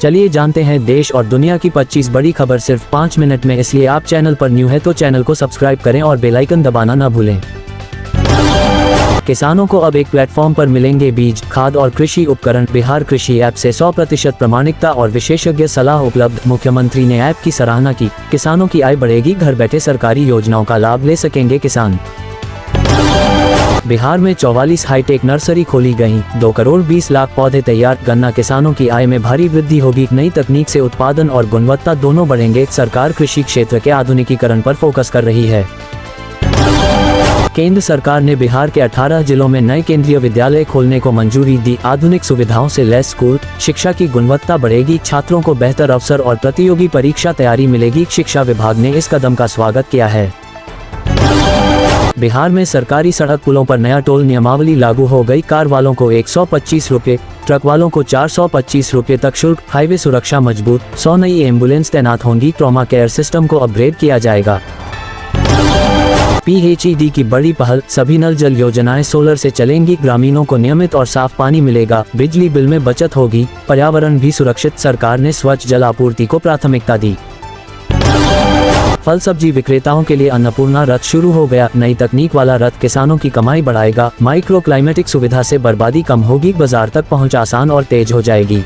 चलिए जानते हैं देश और दुनिया की 25 बड़ी खबर सिर्फ 5 मिनट में, इसलिए आप चैनल पर न्यू है तो चैनल को सब्सक्राइब करें और बेल आइकन दबाना ना भूलें। किसानों को अब एक प्लेटफॉर्म पर मिलेंगे बीज, खाद और कृषि उपकरण। बिहार कृषि ऐप से 100% प्रामाणिकता और विशेषज्ञ सलाह उपलब्ध। मुख्यमंत्री ने ऐप की सराहना की। किसानों की आय बढ़ेगी, घर बैठे सरकारी योजनाओं का लाभ ले सकेंगे किसान। बिहार में 44 हाईटेक नर्सरी खोली गईं, 2 करोड़ 20 लाख पौधे तैयार। गन्ना किसानों की आय में भारी वृद्धि होगी। नई तकनीक से उत्पादन और गुणवत्ता दोनों बढ़ेंगे। सरकार कृषि क्षेत्र के आधुनिकीकरण पर फोकस कर रही है। केंद्र सरकार ने बिहार के 18 जिलों में नए केंद्रीय विद्यालय खोलने को मंजूरी दी। आधुनिक सुविधाओं से लैस स्कूल, शिक्षा की गुणवत्ता बढ़ेगी, छात्रों को बेहतर अवसर और प्रतियोगी परीक्षा तैयारी मिलेगी। शिक्षा विभाग ने इस कदम का स्वागत किया है। बिहार में सरकारी सड़क पुलों पर नया टोल नियमावली लागू हो गई। कार वालों को 125 रुपये, ट्रक वालों को 425 रुपये तक शुल्क। हाईवे सुरक्षा मजबूत, 100 नई एम्बुलेंस तैनात होंगी। ट्रॉमा केयर सिस्टम को अपग्रेड किया जाएगा। PHED की बड़ी पहल, सभी नल जल योजनाएं सोलर से चलेंगी। ग्रामीणों को नियमित और साफ पानी मिलेगा। बिजली बिल में बचत होगी, पर्यावरण भी सुरक्षित। सरकार ने स्वच्छ जल आपूर्ति को प्राथमिकता दी। फल सब्जी विक्रेताओं के लिए अन्नपूर्णा रथ शुरू हो गया। नई तकनीक वाला रथ किसानों की कमाई बढ़ाएगा। माइक्रो क्लाइमेटिक सुविधा से बर्बादी कम होगी, बाजार तक पहुंच आसान और तेज हो जाएगी।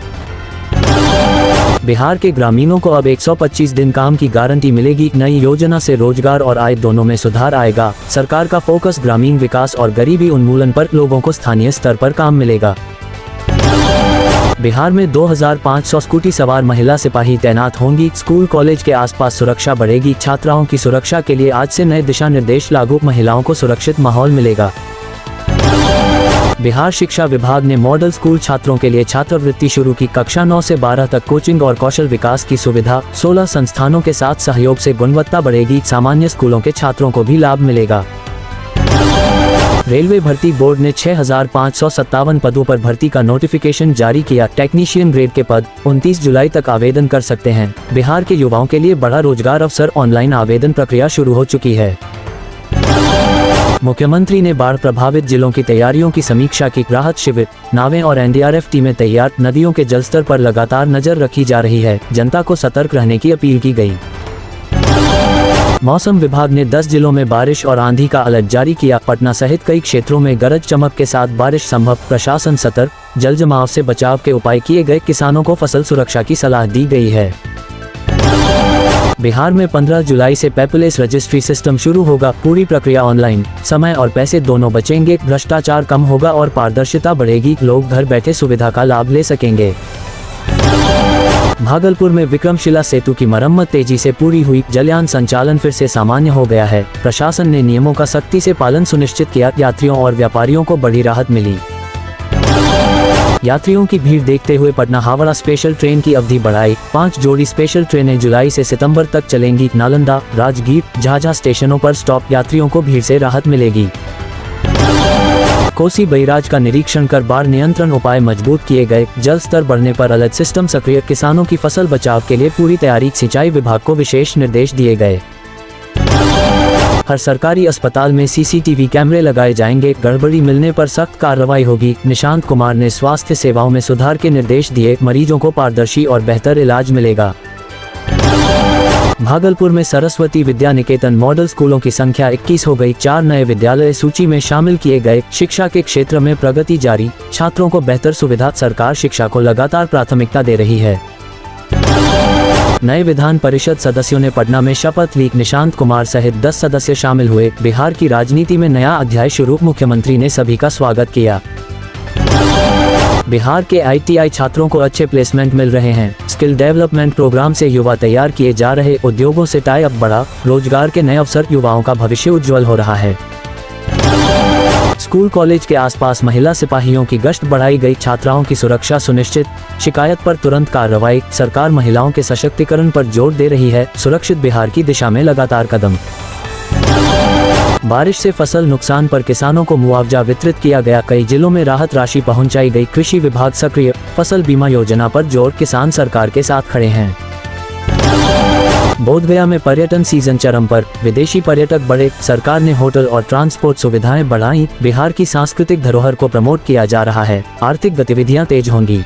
बिहार के ग्रामीणों को अब 125 दिन काम की गारंटी मिलेगी। नई योजना से रोजगार और आय दोनों में सुधार आएगा। सरकार का फोकस ग्रामीण विकास और गरीबी उन्मूलन पर। लोगों को स्थानीय स्तर पर काम मिलेगा। बिहार में 2500 स्कूटी सवार महिला सिपाही तैनात होंगी। स्कूल कॉलेज के आसपास सुरक्षा बढ़ेगी। छात्राओं की सुरक्षा के लिए आज से नए दिशा निर्देश लागू। महिलाओं को सुरक्षित माहौल मिलेगा। बिहार शिक्षा विभाग ने मॉडल स्कूल छात्रों के लिए छात्रवृत्ति शुरू की। कक्षा 9 से 12 तक कोचिंग और कौशल विकास की सुविधा। 16 संस्थानों के साथ सहयोग से गुणवत्ता बढ़ेगी। सामान्य स्कूलों के छात्रों को भी लाभ मिलेगा। रेलवे भर्ती बोर्ड ने 6557 पदों पर भर्ती का नोटिफिकेशन जारी किया। टेक्नीशियन ग्रेड के पद 29 जुलाई तक आवेदन कर सकते हैं। बिहार के युवाओं के लिए बड़ा रोजगार अवसर। ऑनलाइन आवेदन प्रक्रिया शुरू हो चुकी है। मुख्यमंत्री ने बाढ़ प्रभावित जिलों की तैयारियों की समीक्षा की। राहत शिविर, नावें और NDRF टीमें तैयार। नदियों के जलस्तर पर लगातार नजर रखी जा रही है। जनता को सतर्क रहने की अपील की गई। मौसम विभाग ने 10 जिलों में बारिश और आंधी का अलर्ट जारी किया। पटना सहित कई क्षेत्रों में गरज चमक के साथ बारिश संभव। प्रशासन सतर्क, जल जमाव से बचाव के उपाय किए गए। किसानों को फसल सुरक्षा की सलाह दी गई है। बिहार में 15 जुलाई से पेपरलेस रजिस्ट्री सिस्टम शुरू होगा। पूरी प्रक्रिया ऑनलाइन, समय और पैसे दोनों बचेंगे। भ्रष्टाचार कम होगा और पारदर्शिता बढ़ेगी। लोग घर बैठे सुविधा का लाभ ले सकेंगे। भागलपुर में विक्रमशिला सेतु की मरम्मत तेजी से पूरी हुई। जलयान संचालन फिर से सामान्य हो गया है। प्रशासन ने नियमों का सख्ती से पालन सुनिश्चित किया। यात्रियों और व्यापारियों को बड़ी राहत मिली। यात्रियों की भीड़ देखते हुए पटना हावड़ा स्पेशल ट्रेन की अवधि बढ़ाई। 5 जोड़ी स्पेशल ट्रेनें जुलाई से सितंबर तक चलेंगी। नालंदा, राजगीर, झाझा स्टेशनों पर स्टॉप। यात्रियों को भीड़ से राहत मिलेगी। कोसी बैराज का निरीक्षण कर बाढ़ नियंत्रण उपाय मजबूत किए गए। जल स्तर बढ़ने पर अलर्ट सिस्टम सक्रिय। किसानों की फसल बचाव के लिए पूरी तैयारी। सिंचाई विभाग को विशेष निर्देश दिए गए। हर सरकारी अस्पताल में CCTV कैमरे लगाए जाएंगे। गड़बड़ी मिलने पर सख्त कार्रवाई होगी। निशांत कुमार ने स्वास्थ्य सेवाओं में सुधार के निर्देश दिए। मरीजों को पारदर्शी और बेहतर इलाज मिलेगा। भागलपुर में सरस्वती विद्या निकेतन मॉडल स्कूलों की संख्या 21 हो गई। 4 नए विद्यालय सूची में शामिल किए गए। शिक्षा के क्षेत्र में प्रगति जारी। छात्रों को बेहतर सुविधा। सरकार शिक्षा को लगातार प्राथमिकता दे रही है। नए विधान परिषद सदस्यों ने पटना में शपथ ली। निशांत कुमार सहित 10 सदस्य शामिल हुए। बिहार की राजनीति में नया अध्याय शुरू। मुख्यमंत्री ने सभी का स्वागत किया। बिहार के ITI छात्रों को अच्छे प्लेसमेंट मिल रहे हैं। स्किल डेवलपमेंट प्रोग्राम से युवा तैयार किए जा रहे। उद्योगों से टाई अप बढ़ा। रोजगार के नए अवसर। युवाओं का भविष्य उज्जवल हो रहा है। स्कूल कॉलेज के आसपास महिला सिपाहियों की गश्त बढ़ाई गई। छात्राओं की सुरक्षा सुनिश्चित। शिकायत पर तुरंत कार्रवाई। सरकार महिलाओं के सशक्तिकरण पर जोर दे रही है। सुरक्षित बिहार की दिशा में लगातार कदम। बारिश से फसल नुकसान पर किसानों को मुआवजा वितरित किया गया। कई जिलों में राहत राशि पहुंचाई गई। कृषि विभाग सक्रिय। फसल बीमा योजना पर जोर। किसान सरकार के साथ खड़े हैं। बोधगया में पर्यटन सीजन चरम पर। विदेशी पर्यटक बढ़े। सरकार ने होटल और ट्रांसपोर्ट सुविधाएं बढ़ाई। बिहार की सांस्कृतिक धरोहर को प्रमोट किया जा रहा है। आर्थिक गतिविधियां तेज होंगी।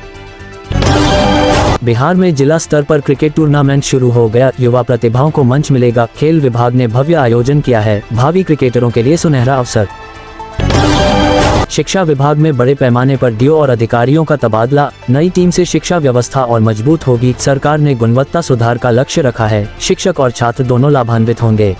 बिहार में जिला स्तर पर क्रिकेट टूर्नामेंट शुरू हो गया, युवा प्रतिभाओं को मंच मिलेगा, खेल विभाग ने भव्य आयोजन किया है, भावी क्रिकेटरों के लिए सुनहरा अवसर। शिक्षा विभाग में बड़े पैमाने पर डीओ और अधिकारियों का तबादला, नई टीम से शिक्षा व्यवस्था और मजबूत होगी, सरकार ने गुणवत्ता सुधार का लक्ष्य रखा है, शिक्षक और छात्र दोनों लाभान्वित होंगे।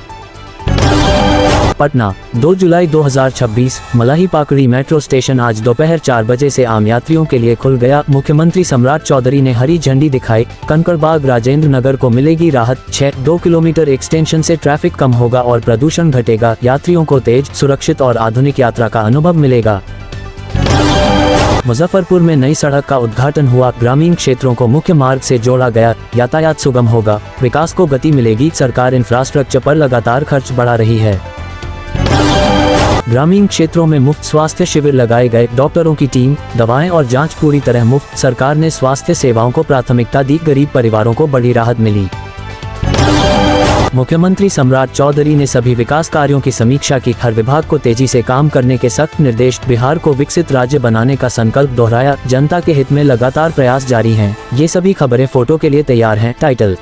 पटना 2 जुलाई 2026 मलाही पाकड़ी मेट्रो स्टेशन आज दोपहर 4 बजे से आम यात्रियों के लिए खुल गया, मुख्यमंत्री सम्राट चौधरी ने हरी झंडी दिखाई, कंकड़बाग राजेंद्र नगर को मिलेगी राहत, 2 किलोमीटर एक्सटेंशन से ट्रैफिक कम होगा और प्रदूषण घटेगा, यात्रियों को तेज, सुरक्षित और आधुनिक यात्रा का अनुभव मिलेगा। मुजफ्फरपुर में नई सड़क का उद्घाटन हुआ, ग्रामीण क्षेत्रों को मुख्य मार्ग से जोड़ा गया, यातायात सुगम होगा, विकास को गति मिलेगी, सरकार इंफ्रास्ट्रक्चर पर लगातार खर्च बढ़ा रही है। ग्रामीण क्षेत्रों में मुफ्त स्वास्थ्य शिविर लगाए गए, डॉक्टरों की टीम, दवाएं और जांच पूरी तरह मुफ्त, सरकार ने स्वास्थ्य सेवाओं को प्राथमिकता दी, गरीब परिवारों को बड़ी राहत मिली। मुख्यमंत्री सम्राट चौधरी ने सभी विकास कार्यों की समीक्षा की, हर विभाग को तेजी से काम करने के सख्त निर्देश, बिहार को विकसित राज्य बनाने का संकल्प दोहराया, जनता के हित में लगातार प्रयास जारी हैं। ये सभी खबरें फोटो के लिए तैयार हैं। टाइटल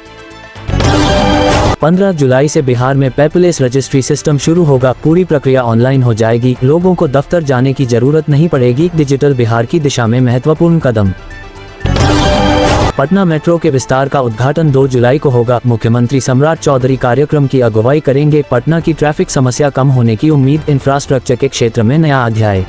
15 जुलाई से बिहार में पेपरलेस रजिस्ट्री सिस्टम शुरू होगा, पूरी प्रक्रिया ऑनलाइन हो जाएगी, लोगों को दफ्तर जाने की जरूरत नहीं पड़ेगी, डिजिटल बिहार की दिशा में महत्वपूर्ण कदम। पटना मेट्रो के विस्तार का उद्घाटन 2 जुलाई को होगा, मुख्यमंत्री सम्राट चौधरी कार्यक्रम की अगुवाई करेंगे, पटना की ट्रैफिक समस्या कम होने की उम्मीद, इंफ्रास्ट्रक्चर के क्षेत्र में नया अध्याय।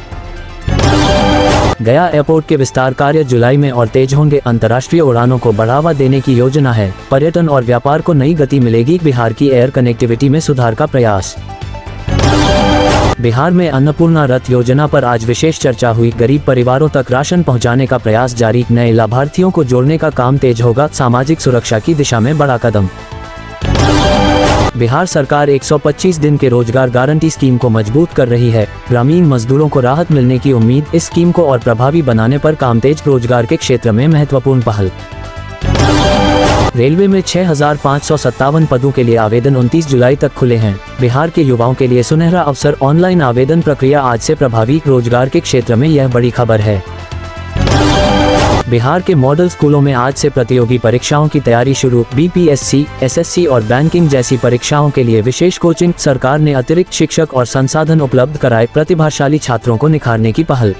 गया एयरपोर्ट के विस्तार कार्य जुलाई में और तेज होंगे, अंतर्राष्ट्रीय उड़ानों को बढ़ावा देने की योजना है, पर्यटन और व्यापार को नई गति मिलेगी, बिहार की एयर कनेक्टिविटी में सुधार का प्रयास। बिहार में अन्नपूर्णा रथ योजना पर आज विशेष चर्चा हुई, गरीब परिवारों तक राशन पहुंचाने का प्रयास जारी, नए लाभार्थियों को जोड़ने का काम तेज होगा, सामाजिक सुरक्षा की दिशा में बड़ा कदम। बिहार सरकार 125 दिन के रोजगार गारंटी स्कीम को मजबूत कर रही है, ग्रामीण मजदूरों को राहत मिलने की उम्मीद, इस स्कीम को और प्रभावी बनाने पर काम तेज, रोजगार के क्षेत्र में महत्वपूर्ण पहल। रेलवे में 6557 पदों के लिए आवेदन 29 जुलाई तक खुले हैं, बिहार के युवाओं के लिए सुनहरा अवसर, ऑनलाइन आवेदन प्रक्रिया आज से प्रभावी, रोजगार के क्षेत्र में यह बड़ी खबर है। बिहार के मॉडल स्कूलों में आज से प्रतियोगी परीक्षाओं की तैयारी शुरू, बीपीएससी, एसएससी और बैंकिंग जैसी परीक्षाओं के लिए विशेष कोचिंग, सरकार ने अतिरिक्त शिक्षक और संसाधन उपलब्ध कराए, प्रतिभाशाली छात्रों को निखारने की पहल।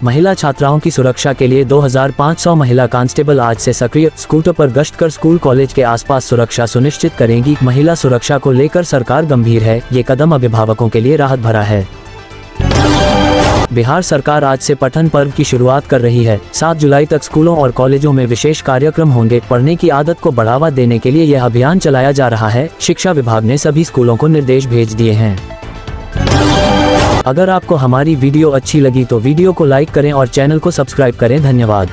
महिला छात्राओं की सुरक्षा के लिए 2500 महिला कांस्टेबल आज से सक्रिय, स्कूटर पर गश्त कर स्कूल कॉलेज के आसपास सुरक्षा सुनिश्चित करेंगी, महिला सुरक्षा को लेकर सरकार गंभीर है, ये कदम अभिभावकों के लिए राहत भरा है। बिहार सरकार आज से पठन पर्व की शुरुआत कर रही है, 7 जुलाई तक स्कूलों और कॉलेजों में विशेष कार्यक्रम होंगे, पढ़ने की आदत को बढ़ावा देने के लिए यह अभियान चलाया जा रहा है, शिक्षा विभाग ने सभी स्कूलों को निर्देश भेज दिए हैं। अगर आपको हमारी वीडियो अच्छी लगी तो वीडियो को लाइक करें और चैनल को सब्सक्राइब करें। धन्यवाद।